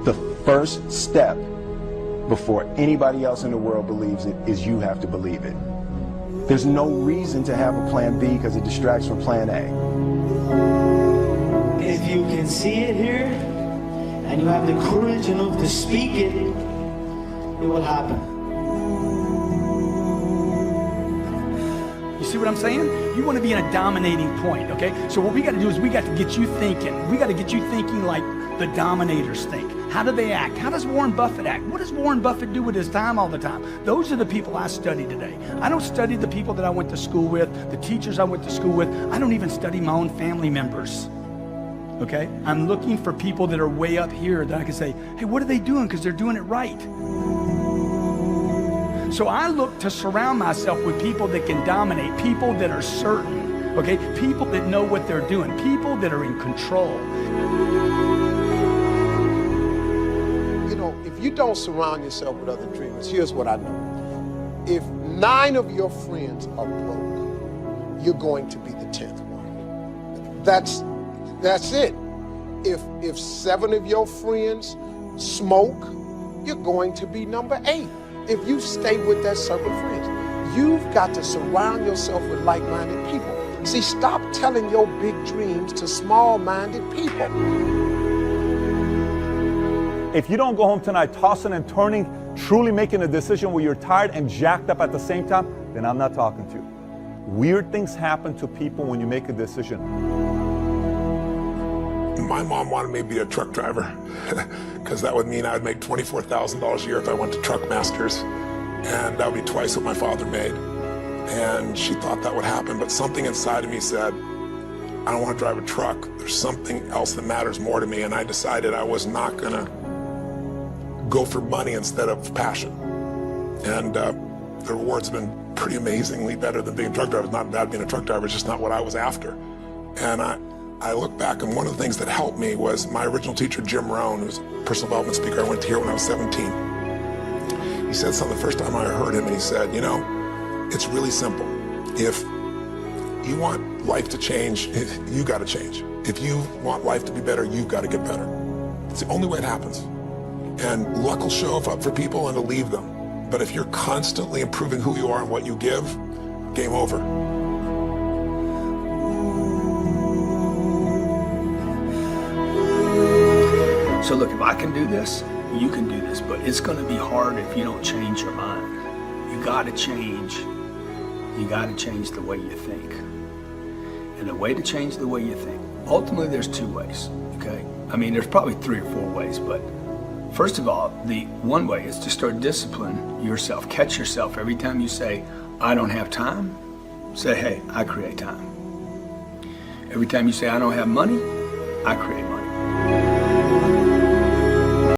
The first step before anybody else in the world believes it is you have to believe it. There's no reason to have a plan B because it distracts from plan A. If you can see it here and you have the courage enough to speak it, it will happen. You see what I'm saying? You want to be in a dominating point, okay? So what we got to do is we got to get you thinking. We got to get you thinking like the dominators think. How do they act? How does Warren Buffett act? What does Warren Buffett do with his time all the time? Those are the people I study today. I don't study the people that I went to school with, the teachers I went to school with. I don't even study my own family members, okay? I'm looking for people that are way up here that I can say, hey, what are they doing? Because they're doing it right. So I look to surround myself with people that can dominate, people that are certain, okay? People that know what they're doing, people that are in control. You know, if you don't surround yourself with other dreamers, here's what I know. If 9 of your friends are broke, you're going to be the 10th one. That's it. If 7 of your friends smoke, you're going to be number 8. If you stay with that circle of friends, you've got to surround yourself with like-minded people. See, stop telling your big dreams to small-minded people. If you don't go home tonight tossing and turning, truly making a decision where you're tired and jacked up at the same time, then I'm not talking to you. Weird things happen to people when you make a decision. My mom wanted me to be a truck driver because that would mean I'd make $24,000 a year if I went to Truck Masters, and that would be twice what my father made. And she thought that would happen, but something inside of me said, I don't want to drive a truck. There's something else that matters more to me, and I decided I was not gonna go for money instead of passion. And the rewards have been pretty amazingly better than being a truck driver. It's not bad being a truck driver, it's just not what I was after. And I look back, and one of the things that helped me was my original teacher, Jim Rohn, who's a personal development speaker I went to hear when I was 17. He said something the first time I heard him, and he said, you know, it's really simple. If you want life to change, you got to change. If you want life to be better, you've got to get better. It's the only way it happens. And luck will show up for people and to leave them. But if you're constantly improving who you are and what you give, game over. So look, if I can do this, you can do this, but it's going to be hard if you don't change your mind. You got to change. You got to change the way you think. And the way to change the way you think, ultimately there's 2 ways, okay? I mean, there's probably 3 or 4 ways, but first of all, the one way is to start discipline yourself. Catch yourself every time you say, I don't have time, say, hey, I create time. Every time you say, I don't have money, I create money.